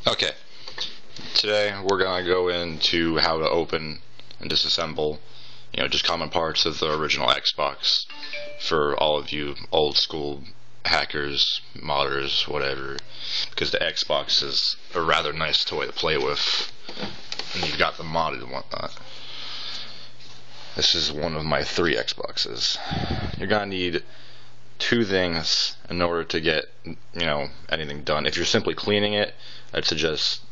Okay, today we're gonna go into how to open and disassemble, just common parts of the original Xbox for all of you old school hackers, modders, whatever, because the Xbox is a rather nice toy to play with, and you've got the modded and whatnot. This is one of my 3 Xboxes. You're gonna need 2 things in order to get, anything done. If you're simply cleaning it, I'd suggest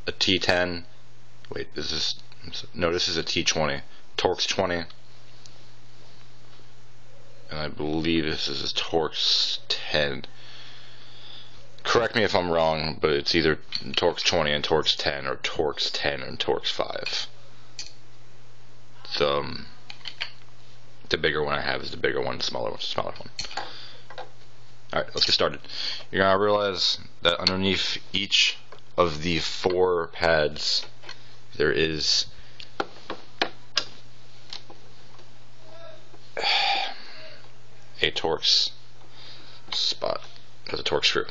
a T10. Wait, this is a T20. Torx 20. And I believe this is a Torx 10. Correct me if I'm wrong, but it's either Torx 20 and Torx 10, or Torx 10 and Torx 5. The bigger one I have is the bigger one, the smaller one's the smaller one. Alright, let's get started. You're going to realize that underneath each of the 4 pads there is a Torx spot. There's a Torx screw.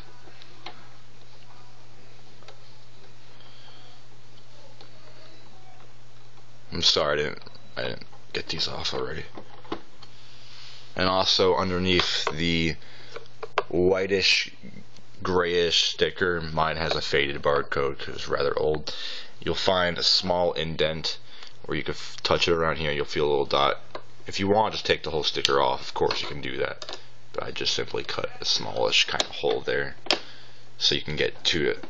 I'm sorry I didn't get these off already. And also underneath the whitish grayish sticker, mine has a faded barcode because it's rather old, you'll find a small indent where you can touch it around here, you'll feel a little dot. If you want to just take the whole sticker off, of course you can do that, but I just simply cut a smallish kind of hole there so you can get to it.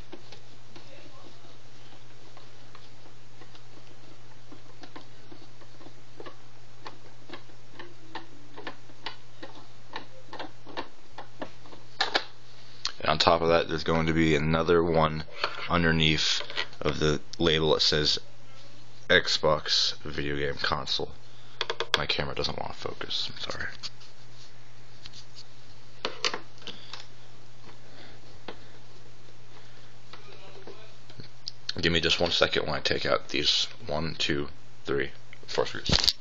And on top of that, there's going to be another one underneath of the label that says Xbox video game console. My camera doesn't want to focus, I'm sorry. Give me just 1 second when I take out these 1, 2, 3, 4 screws.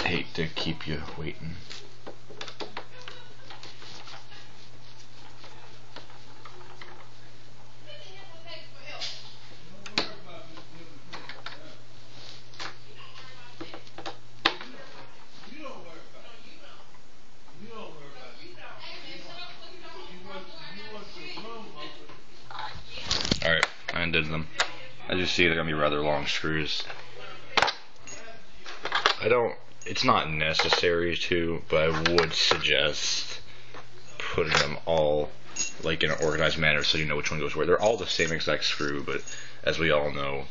Hate to keep you waiting. Alright, I undid them. As you see, they're going to be rather long screws. It's not necessary to, but I would suggest putting them all like in an organized manner so you know which one goes where. They're all the same exact screw, but as we all know,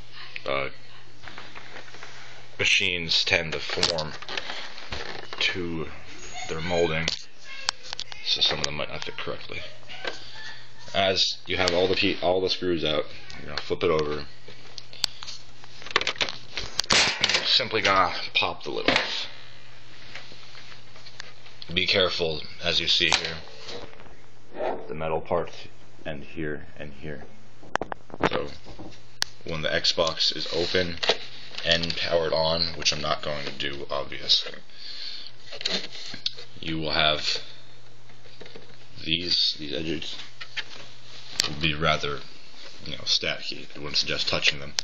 machines tend to form to their molding, so some of them might not fit correctly. As you have all the screws out, you're gonna flip it over. You're simply gonna pop the lid off. Be careful, as you see here, the metal parts end here and here. So when the Xbox is open and powered on, which I'm not going to do obviously, you will have these edges will be rather staticky. I wouldn't suggest touching them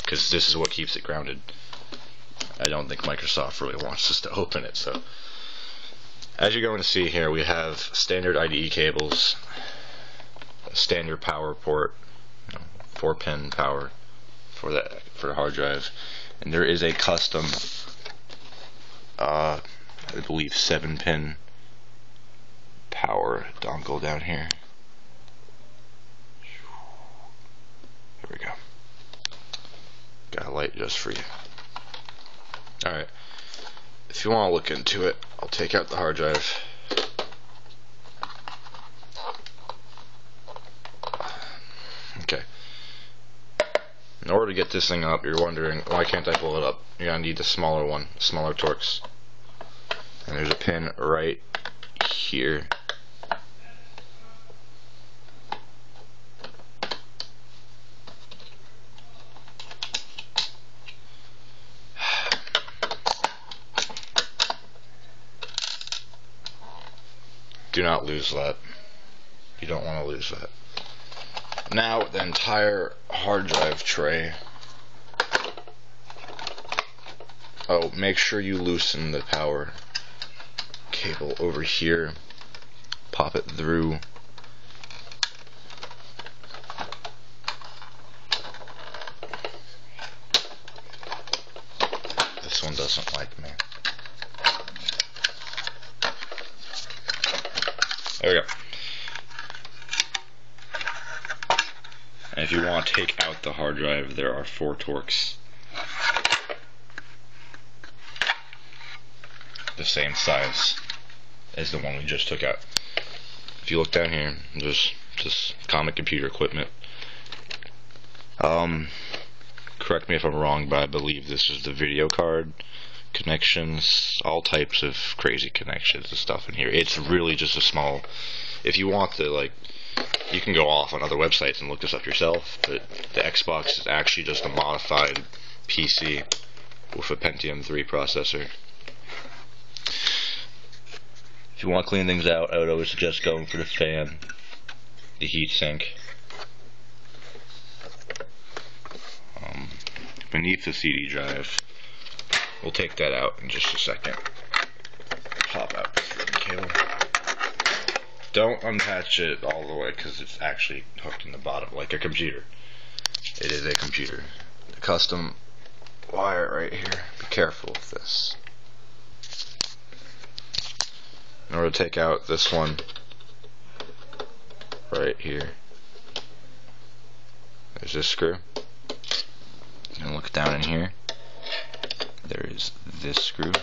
because this is what keeps it grounded. I don't think Microsoft really wants us to open it. So as you're going to see here, we have standard IDE cables, a standard power port, 4-pin power for the hard drive, and there is a custom, I believe 7-pin power dongle down here. Here we go. Got a light just for you. Alright. If you want to look into it, I'll take out the hard drive. Okay. In order to get this thing up, you're wondering, why can't I pull it up? You're going to need the smaller one, smaller Torx. And there's a pin right here. Do not lose that. You don't want to lose that. Now, the entire hard drive tray. Oh, make sure you loosen the power cable over here. Pop it through. This one doesn't like me. There we go. And if you want to take out the hard drive, there are 4 Torx. The same size as the one we just took out. If you look down here, there's just common computer equipment. Correct me if I'm wrong, but I believe this is the video card connections, all types of crazy connections and stuff in here. It's really just a small, if you want to, like, you can go off on other websites and look this up yourself, but the Xbox is actually just a modified PC with a Pentium 3 processor. If you want to clean things out, I would always suggest going for the fan, the heatsink. Beneath the CD drive, we'll take that out in just a second. Pop out the cable. Don't unattach it all the way because it's actually hooked in the bottom like a computer. It is a computer. The custom wire right here. Be careful with this. In order to take out this one right here, there's this screw. And look down in here. There is this screw.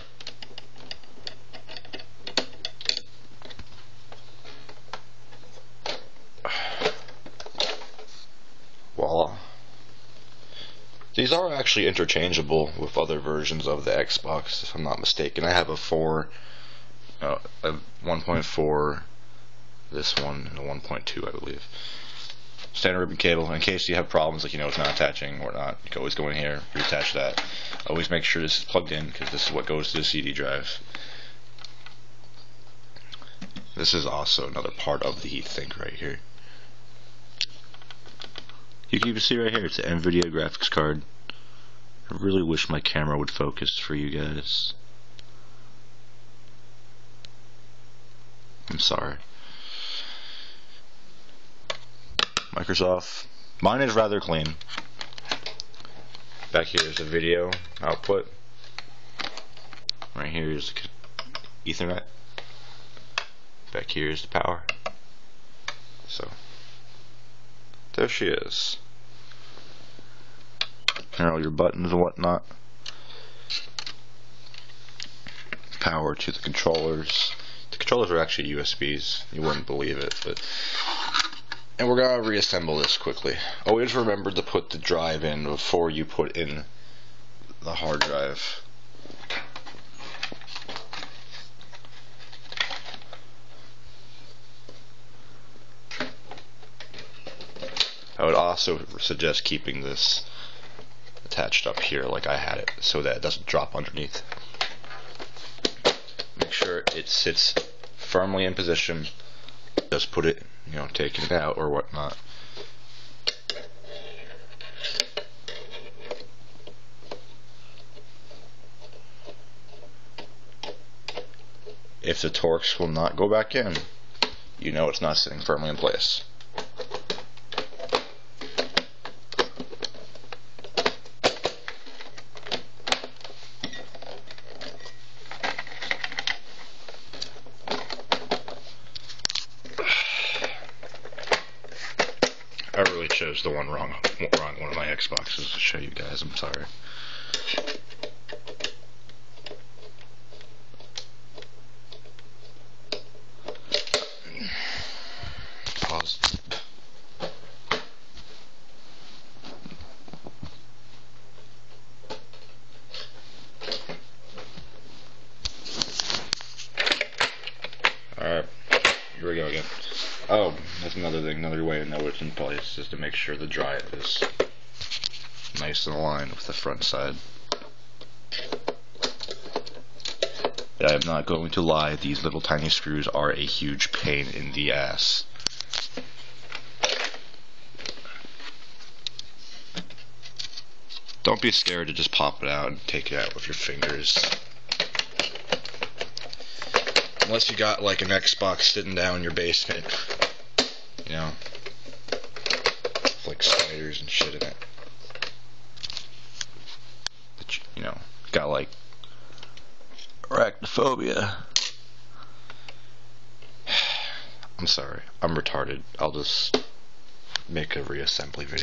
Voila. These are actually interchangeable with other versions of the Xbox, if I'm not mistaken. I have a 1.4, this one, and a 1.2, I believe. Standard ribbon cable. In case you have problems, like it's not attaching or not, you can always go in here, reattach that. Always make sure this is plugged in because this is what goes to the CD drive. This is also another part of the heatsink right here. You can even see right here, it's an NVIDIA graphics card. I really wish my camera would focus for you guys. I'm sorry. Microsoft. Mine is rather clean. Back here is the video output. Right here is the Ethernet. Back here is the power. So, there she is. Here are all your buttons and whatnot. Power to the controllers. The controllers are actually USBs. You wouldn't believe it, but. And we're gonna reassemble this quickly. Always remember to put the drive in before you put in the hard drive. I would also suggest keeping this attached up here like I had it, so that it doesn't drop underneath. Make sure it sits firmly in position. Just put it, taking it out or whatnot. If the Torx will not go back in, it's not sitting firmly in place. I really chose the wrong one of my Xboxes to show you guys. I'm sorry. Pause. Alright, here we go again. Oh, that's another thing, another way to know it's in place is to make sure the drive is nice and aligned with the front side. I'm not going to lie, these little tiny screws are a huge pain in the ass. Don't be scared to just pop it out and take it out with your fingers. Unless you got like an Xbox sitting down in your basement, you know, with like spiders and shit in it. But you know, got like arachnophobia. I'm sorry, I'm retarded. I'll just make a reassembly video.